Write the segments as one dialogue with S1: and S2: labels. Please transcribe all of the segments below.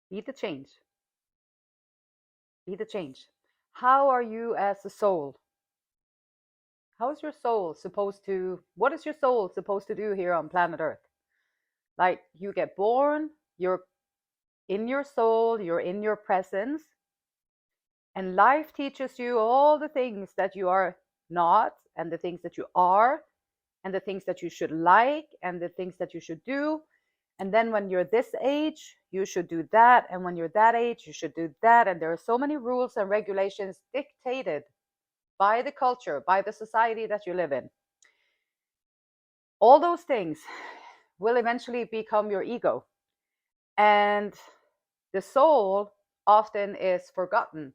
S1: Be the change. Be the change. How are you as a soul? How is your soul supposed to, what is your soul supposed to do here on planet Earth? Like, you get born, you're in your soul, you're in your presence, and life teaches you all the things that you are not, and the things that you are, and the things that you should like, and the things that you should do. And then when you're this age, you should do that. And when you're that age, you should do that. And there are so many rules and regulations dictated by the culture, by the society that you live in. All those things will eventually become your ego. And the soul often is forgotten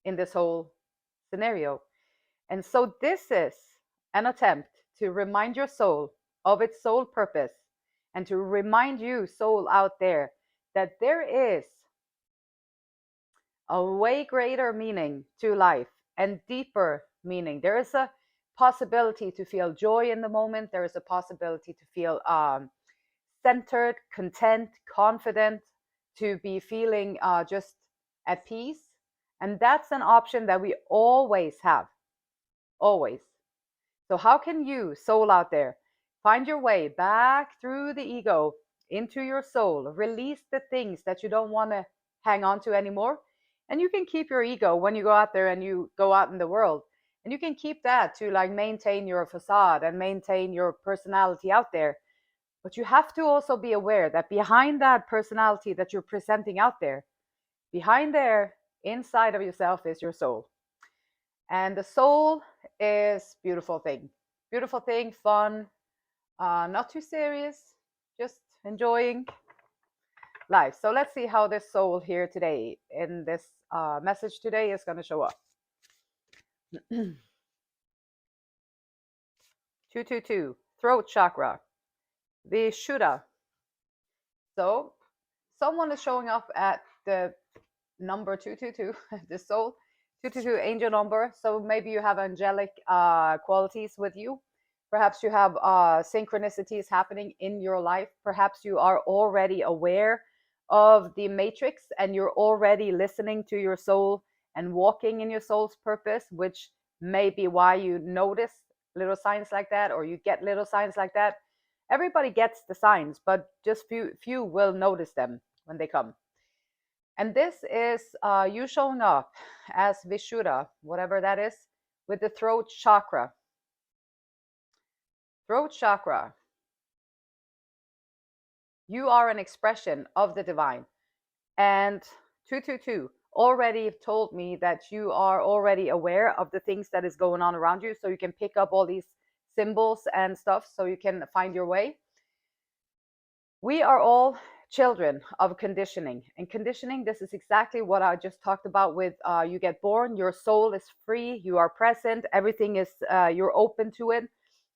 S1: in this whole scenario. And so this is an attempt to remind your soul of its soul purpose, and to remind you, soul out there, that there is a way greater meaning to life and deeper meaning. There is a possibility to feel joy in the moment. There is a possibility to feel centered, content, confident, to be feeling just at peace. And that's an option that we always have, always. So, how can you, soul out there, find your way back through the ego into your soul? Release the things that you don't want to hang on to anymore. And you can keep your ego when you go out there and you go out in the world. And you can keep that to like maintain your facade and maintain your personality out there. But you have to also be aware that behind that personality that you're presenting out there, behind there, inside of yourself is your soul. And the soul is beautiful thing, fun, not too serious, just enjoying life. So let's see how this soul here today in this message today is going to show up. 222, throat chakra, Vishuddha. So someone is showing up at the number 222, the soul 222 angel number. So maybe you have angelic qualities with you. Perhaps you have synchronicities happening in your life. Perhaps you are already aware of the matrix and you're already listening to your soul and walking in your soul's purpose, which may be why you notice little signs like that, or you get little signs like that. Everybody gets the signs, but just few will notice them when they come. And this is you showing up as Vishuddha, whatever that is, with the throat chakra. Throat chakra. You are an expression of the divine. And 222 already told me that you are already aware of the things that is going on around you. So you can pick up all these symbols and stuff so you can find your way. We are all children of conditioning. And conditioning, this is exactly what I just talked about with you get born, your soul is free, you are present, everything is, you're open to it.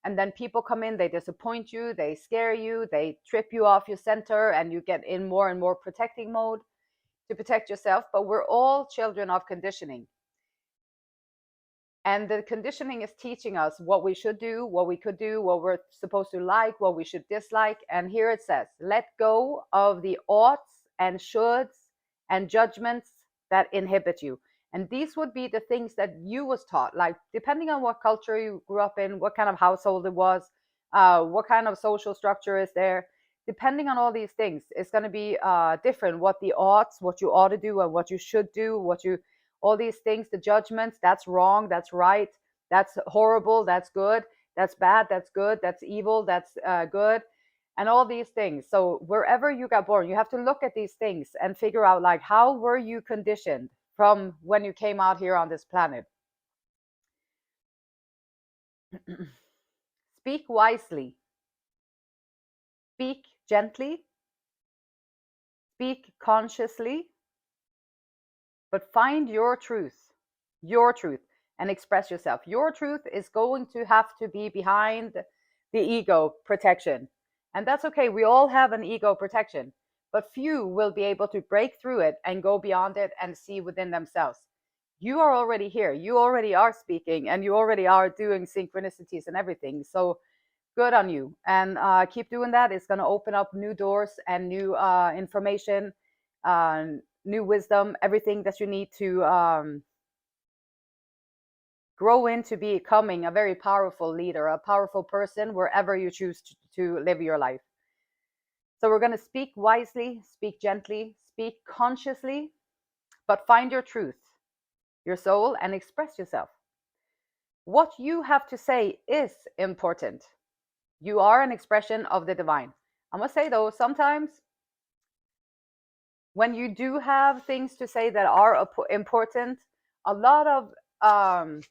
S1: And then people come in, they disappoint you, they scare you, they trip you off your center, and you get in more and more protecting mode to protect yourself. But we're all children of conditioning. And the conditioning is teaching us what we should do, what we could do, what we're supposed to like, what we should dislike. And here it says, let go of the oughts and shoulds and judgments that inhibit you. And these would be the things that you was taught, like depending on what culture you grew up in, what kind of household it was, what kind of social structure is there. Depending on all these things, it's going to be different. What the oughts, what you ought to do, and what you should do, what you, all these things, the judgments, that's wrong, that's right, that's horrible, that's good, that's bad, that's good, that's evil, that's good, and all these things. So wherever you got born, you have to look at these things and figure out, like, how were you conditioned from when you came out here on this planet. Speak wisely, speak gently, speak consciously, but find your truth, and express yourself. Your truth is going to have to be behind the ego protection. And that's okay. We all have an ego protection, but few will be able to break through it and go beyond it and see within themselves. You are already here. You already are speaking, and you already are doing synchronicities and everything. So good on you. And keep doing that. It's going to open up new doors and new information new wisdom, everything that you need to grow into becoming a very powerful leader, a powerful person wherever you choose to live your life. So we're going to speak wisely, speak gently, speak consciously, but find your truth, your soul, and express yourself. What you have to say is important. You are an expression of the divine. I must say though, sometimes when you do have things to say that are important, a lot of um,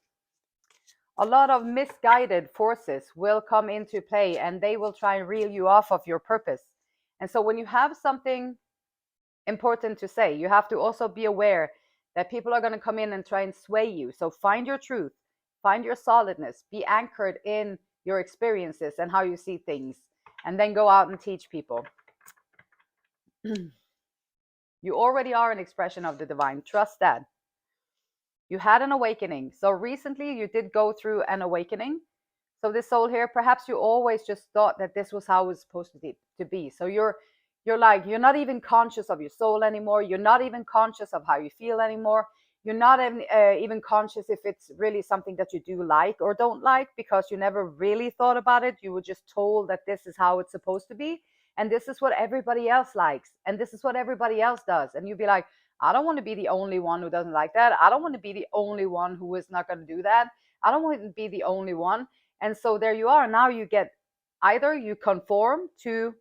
S1: misguided forces will come into play, and they will try and reel you off of your purpose. And so when you have something important to say, you have to also be aware that people are going to come in and try and sway you. So find your truth, find your solidness, be anchored in your experiences and how you see things, and then go out and teach people. You already are an expression of the divine. Trust that. You had an awakening. So recently you did go through an awakening. So this soul here, perhaps you always just thought that this was how it was supposed to be. So you're not even conscious of your soul anymore. You're not even conscious of how you feel anymore. You're not even conscious if it's really something that you do like or don't like, because you never really thought about it. You were just told that this is how it's supposed to be, and this is what everybody else likes, and this is what everybody else does. And you'd be like, I don't want to be the only one who doesn't like that. I don't want to be the only one who is not going to do that. I don't want to be the only one. And so there you are. Now you get, either you conform to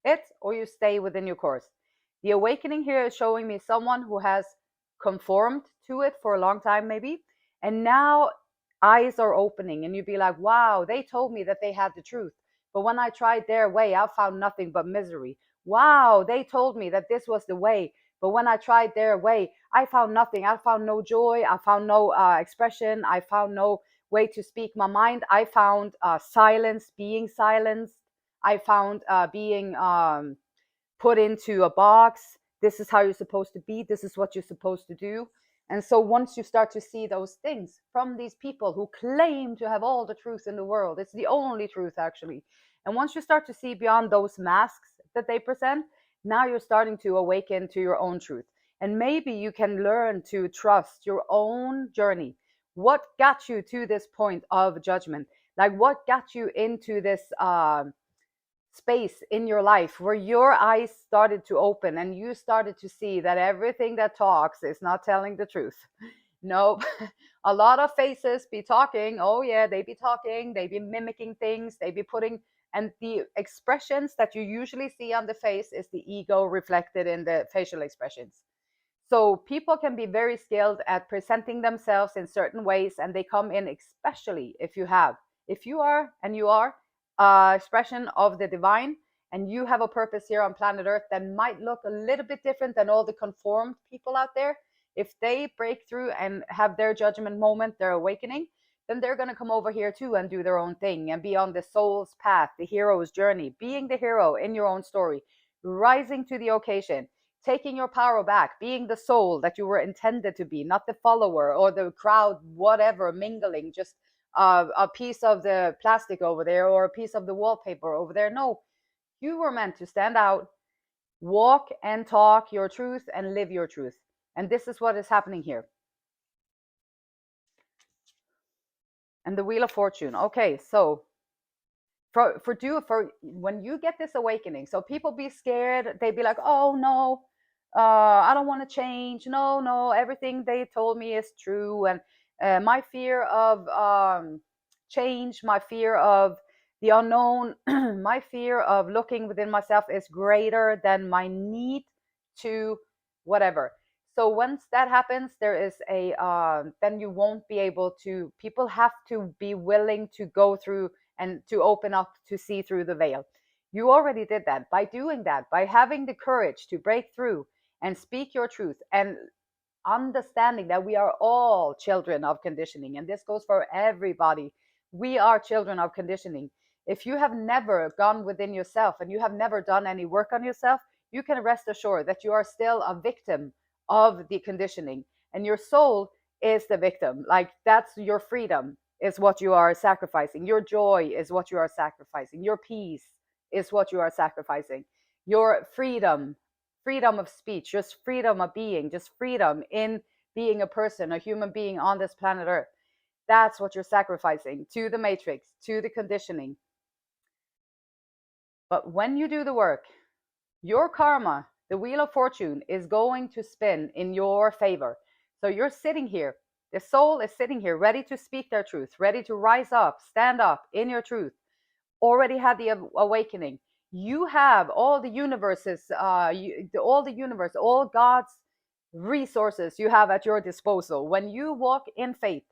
S1: it or you stay within your course. The awakening here is showing me someone who has conformed to it for a long time, maybe. And now eyes are opening, and you'd be like, wow, they told me that they had the truth. But when I tried their way, I found nothing but misery. Wow, they told me that this was the way. But when I tried their way, I found nothing. I found no joy. I found no expression. I found no way to speak my mind. I found silence, being silenced. I found being put into a box. This is how you're supposed to be. This is what you're supposed to do. And so once you start to see those things from these people who claim to have all the truth in the world, it's the only truth actually. And once you start to see beyond those masks that they present, now you're starting to awaken to your own truth. And maybe you can learn to trust your own journey. What got you to this point of judgment? Like what got you into this space in your life where your eyes started to open and you started to see that everything that talks is not telling the truth? Nope. A lot of faces be talking. Oh yeah, they be talking, they be mimicking things, they be putting, and the expressions that you usually see on the face is the ego reflected in the facial expressions. So people can be very skilled at presenting themselves in certain ways, and they come in, especially if you are, and you are expression of the divine, and you have a purpose here on planet Earth that might look a little bit different than all the conformed people out there. If they break through and have their judgment moment, their awakening, then they're going to come over here too and do their own thing and be on the soul's path, the hero's journey, being the hero in your own story, rising to the occasion, taking your power back, being the soul that you were intended to be, not the follower or the crowd, whatever, mingling, just a piece of the plastic over there or a piece of the wallpaper over there. No, you were meant to stand out, walk and talk your truth and live your truth. And this is what is happening here. And the Wheel of Fortune. Okay, so for when you get this awakening, so people be scared, they be like, oh no, I don't want to change. No, everything they told me is true. And my fear of change, my fear of the unknown, my fear of looking within myself is greater than my need to whatever. So once that happens, there is a then you won't be able to. People have to be willing to go through and to open up to see through the veil. You already did that by doing that, by having the courage to break through and speak your truth, and understanding that we are all children of conditioning. And this goes for everybody. We are children of conditioning. If you have never gone within yourself and you have never done any work on yourself, you can rest assured that you are still a victim of the conditioning, and your soul is the victim. Like, that's your freedom is what you are sacrificing. Your joy is what you are sacrificing. Your peace is what you are sacrificing. Your freedom freedom of speech, just freedom of being, just freedom in being a person, a human being on this planet Earth. That's what you're sacrificing to the matrix, to the conditioning. But when you do the work, your karma, the wheel of fortune, is going to spin in your favor. So you're sitting here, the soul is sitting here ready to speak their truth, ready to rise up, stand up in your truth, already had the awakening. You have all the universes, all God's resources you have at your disposal. When you walk in faith,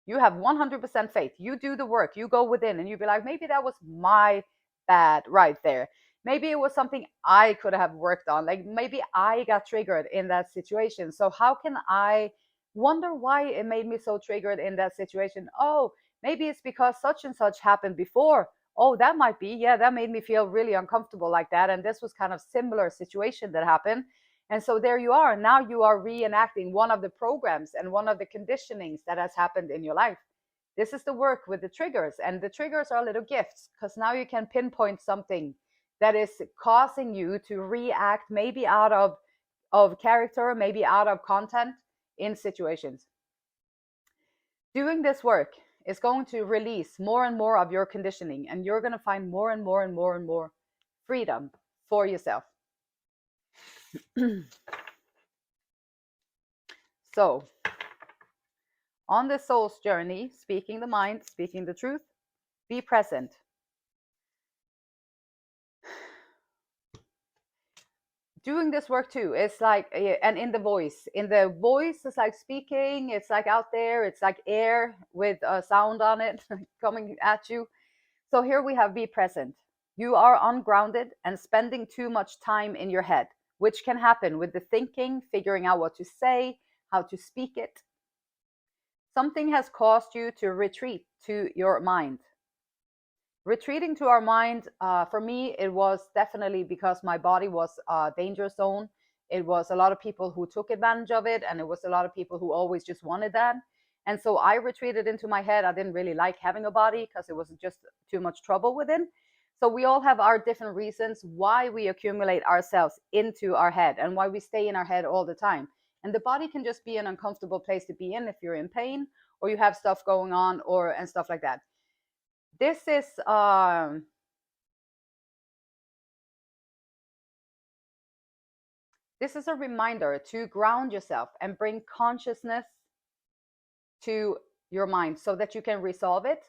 S1: you have 100% faith. You do the work, you go within, and you be like, maybe that was my bad right there. Maybe it was something I could have worked on. Like maybe I got triggered in that situation. So how can I wonder why it made me so triggered in that situation? Oh, maybe it's because such and such happened before. Oh, that might be. Yeah, that made me feel really uncomfortable like that. And this was kind of similar situation that happened. And so there you are. Now you are reenacting one of the programs and one of the conditionings that has happened in your life. This is the work with the triggers. And the triggers are little gifts because now you can pinpoint something that is causing you to react, maybe out of character, maybe out of content in situations. Doing this work is going to release more and more of your conditioning, and you're going to find more and more and more and more freedom for yourself. So, on the soul's journey, speaking the mind, speaking the truth, be present. Doing this work too, it's like, and in the voice it's like speaking, it's like out there, it's like air with a sound on it coming at you. So here we have be present. You are ungrounded and spending too much time in your head, which can happen with the thinking, figuring out what to say, how to speak it. Something has caused you to retreat to your mind. Retreating to our mind, for me, it was definitely because my body was a danger zone. It was a lot of people who took advantage of it, and it was a lot of people who always just wanted that. And so I retreated into my head. I didn't really like having a body because it was just too much trouble within. So we all have our different reasons why we accumulate ourselves into our head and why we stay in our head all the time. And the body can just be an uncomfortable place to be in if you're in pain or you have stuff going on and stuff like that. This is a reminder to ground yourself and bring consciousness to your mind so that you can resolve it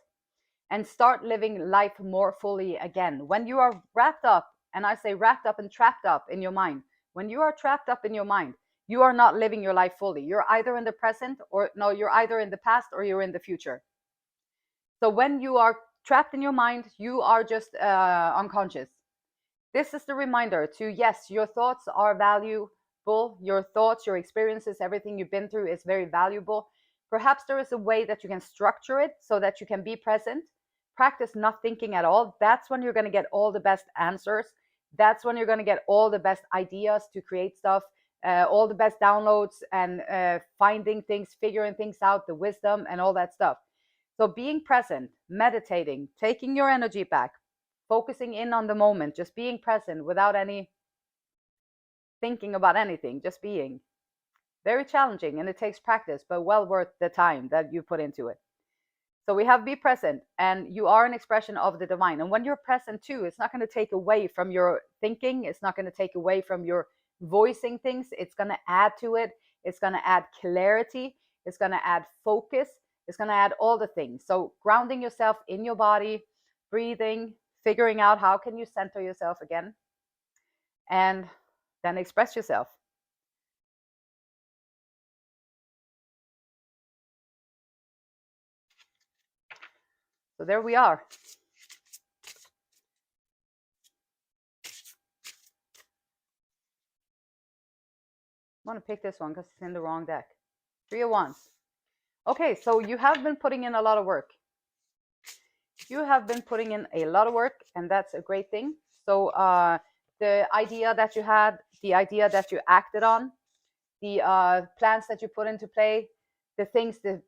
S1: and start living life more fully again. When you are wrapped up, and I say wrapped up and trapped up in your mind, when you are trapped up in your mind, you are not living your life fully. You're either in the present you're either in the past or you're in the future. So when you are trapped in your mind, you are just unconscious. This is the reminder to, yes, your thoughts are valuable. Your thoughts, your experiences, everything you've been through is very valuable. Perhaps there is a way that you can structure it so that you can be present. Practice not thinking at all. That's when you're going to get all the best answers. That's when you're going to get all the best ideas to create stuff, all the best downloads and finding things, figuring things out, the wisdom and all that stuff. So being present, meditating, taking your energy back, focusing in on the moment, just being present without any thinking about anything, just being. Very challenging and it takes practice, but well worth the time that you put into it. So we have be present, and you are an expression of the divine. And when you're present too, it's not going to take away from your thinking. It's not going to take away from your voicing things. It's going to add to it. It's going to add clarity. It's going to add focus. It's going to add all the things. So grounding yourself in your body, breathing, figuring out how can you center yourself again, and then express yourself. So there we are. I want to pick this one because it's in the wrong deck. 3 of Wands. Okay, so you have been putting in a lot of work. You have been putting in a lot of work, and that's a great thing. So the idea that you had, the idea that you acted on, the plans that you put into play, the things, the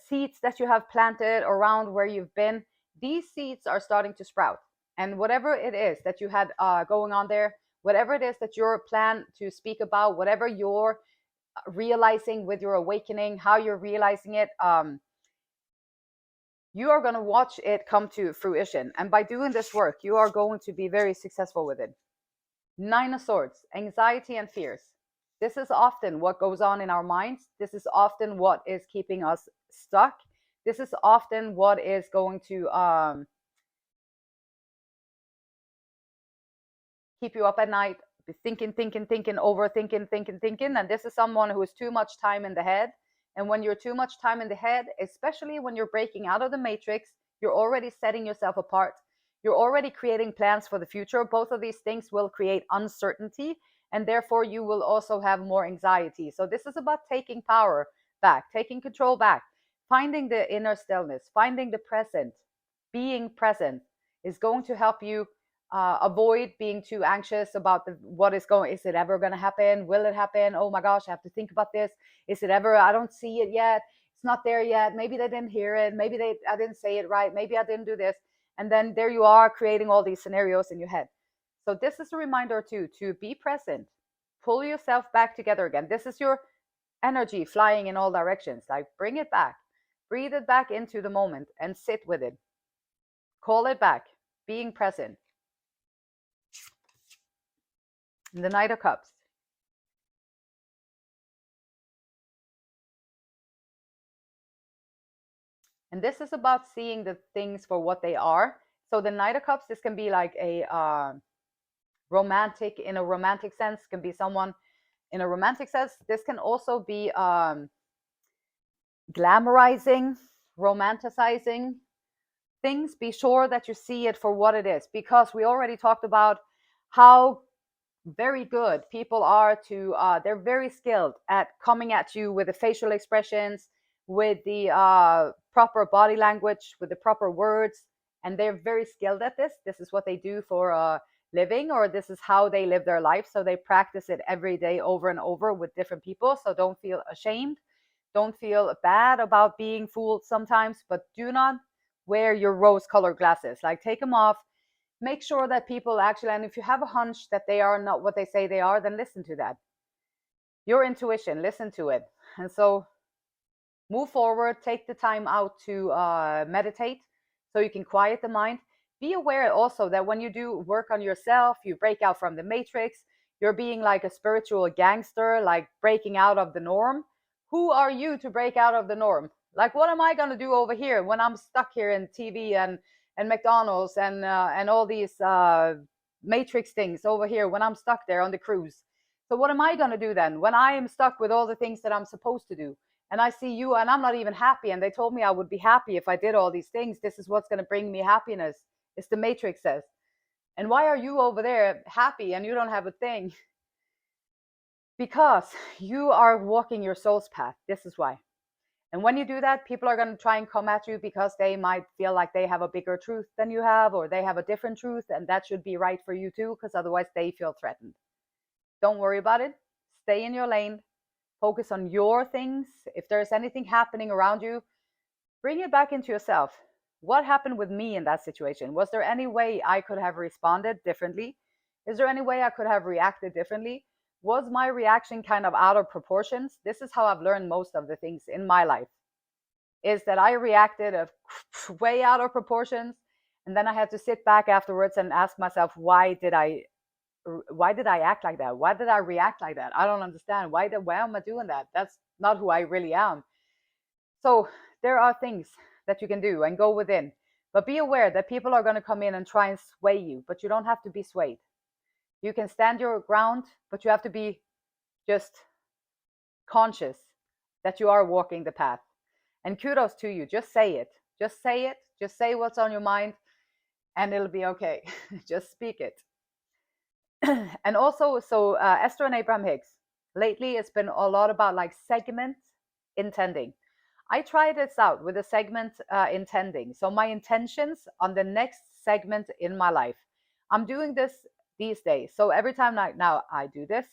S1: seeds that you have planted around where you've been, these seeds are starting to sprout. And whatever it is that you had going on there, whatever it is that you're plan to speak about, whatever you're realizing with your awakening, how you're realizing it, you are going to watch it come to fruition. And by doing this work, you are going to be very successful with it. Nine of Swords, anxiety and fears. This is often what goes on in our minds. This is often what is keeping us stuck. This is often what is going to keep you up at night, thinking, overthinking. And this is someone who is too much time in the head. And when you're too much time in the head, especially when you're breaking out of the matrix, you're already setting yourself apart. You're already creating plans for the future. Both of these things will create uncertainty, and therefore you will also have more anxiety. So this is about taking power back, taking control back, finding the inner stillness, finding the present. Being present is going to help you avoid being too anxious about what is going. Is it ever going to happen? Will it happen? Oh my gosh, I have to think about this. Is it ever? I don't see it yet. It's not there yet. Maybe they didn't hear it. Maybe I didn't say it right. Maybe I didn't do this. And then there you are creating all these scenarios in your head. So this is a reminder too, to be present. Pull yourself back together again. This is your energy flying in all directions. Like, bring it back. Breathe it back into the moment and sit with it. Call it back. Being present. The Knight of Cups. And this is about seeing the things for what they are. So the Knight of Cups, this can be like a romantic, in a romantic sense, can be someone in a romantic sense. This can also be glamorizing, romanticizing things. Be sure that you see it for what it is, because we already talked about how very good people are to they're very skilled at coming at you with the facial expressions, with the proper body language, with the proper words, and they're very skilled at this. This is what they do for a living, or this is how they live their life. So they practice it every day over and over with different people. So don't feel ashamed, don't feel bad about being fooled sometimes, but do not wear your rose colored glasses. Like, take them off. Make sure that people actually, and if you have a hunch that they are not what they say they are, then listen to that. Your intuition, listen to it. And so move forward, take the time out to meditate so you can quiet the mind. Be aware also that when you do work on yourself, you break out from the matrix, you're being like a spiritual gangster, like breaking out of the norm. Who are you to break out of the norm? Like, what am I going to do over here when I'm stuck here in TV and McDonald's and all these matrix things over here, when I'm stuck there on the cruise? So what am I going to do then when I am stuck with all the things that I'm supposed to do? And I see you and I'm not even happy. And they told me I would be happy if I did all these things. This is what's going to bring me happiness. It's the matrix says. And why are you over there happy and you don't have a thing? Because you are walking your soul's path. This is why. And when you do that, people are going to try and come at you because they might feel like they have a bigger truth than you have, or they have a different truth, and that should be right for you too, because otherwise they feel threatened. Don't worry about it. Stay in your lane. Focus on your things. If there's anything happening around you, bring it back into yourself. What happened with me in that situation? Was there any way I could have responded differently? Is there any way I could have reacted differently? Was my reaction kind of out of proportions? This is how I've learned most of the things in my life, is that I reacted way out of proportions. And then I had to sit back afterwards and ask myself, why did I act like that? Why did I react like that? I don't understand. Why am I doing that? That's not who I really am. So there are things that you can do and go within, but be aware that people are going to come in and try and sway you, but you don't have to be swayed. You can stand your ground, but you have to be just conscious that you are walking the path. And kudos to you. Just say it. Just say it. Just say what's on your mind, and it'll be okay. Just speak it. And also, so Esther and Abraham Hicks, lately it's been a lot about like segment intending. I tried this out with a segment intending. So my intentions on the next segment in my life. I'm doing this these days. So every time like now I do this,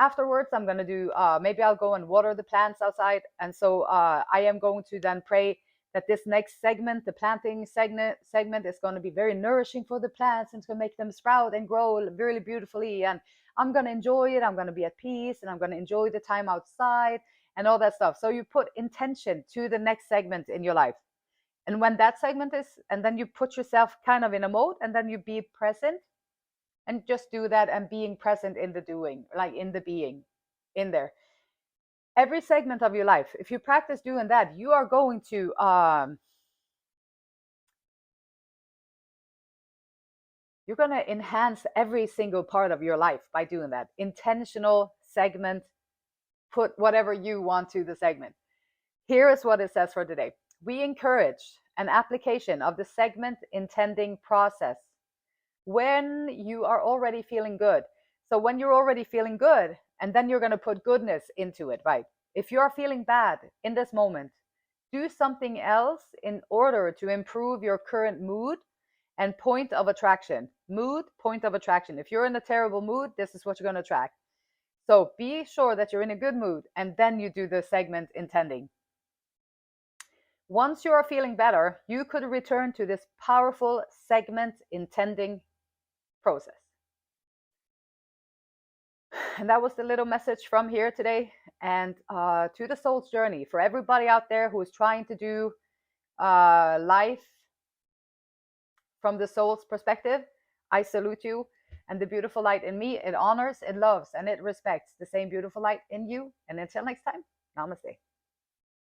S1: afterwards I'm going to do, maybe I'll go and water the plants outside. And so I am going to then pray that this next segment, the planting segment is going to be very nourishing for the plants, and it's going to make them sprout and grow really beautifully. And I'm going to enjoy it. I'm going to be at peace, and I'm going to enjoy the time outside and all that stuff. So you put intention to the next segment in your life. And when that segment is, and then you put yourself kind of in a mode, and then you be present and just do that, and being present in the doing, like in the being in there. Every segment of your life, if you practice doing that, you are going to you're going to enhance every single part of your life by doing that. Intentional segment, put whatever you want to the segment. Here is what it says for today. We encourage an application of the segment intending process when you are already feeling good. So when you're already feeling good, and then you're going to put goodness into it, right? If you're feeling bad in this moment, do something else in order to improve your current mood and point of attraction. Mood, point of attraction. If you're in a terrible mood, this is what you're going to attract. So be sure that you're in a good mood, and then you do the segment intending. Once you are feeling better, you could return to this powerful segment intending process. And that was the little message from here today. And to the soul's journey, for everybody out there who is trying to do life from the soul's perspective, I salute you. And the beautiful light in me, it honors, it loves, and it respects the same beautiful light in you. And until next time, namaste.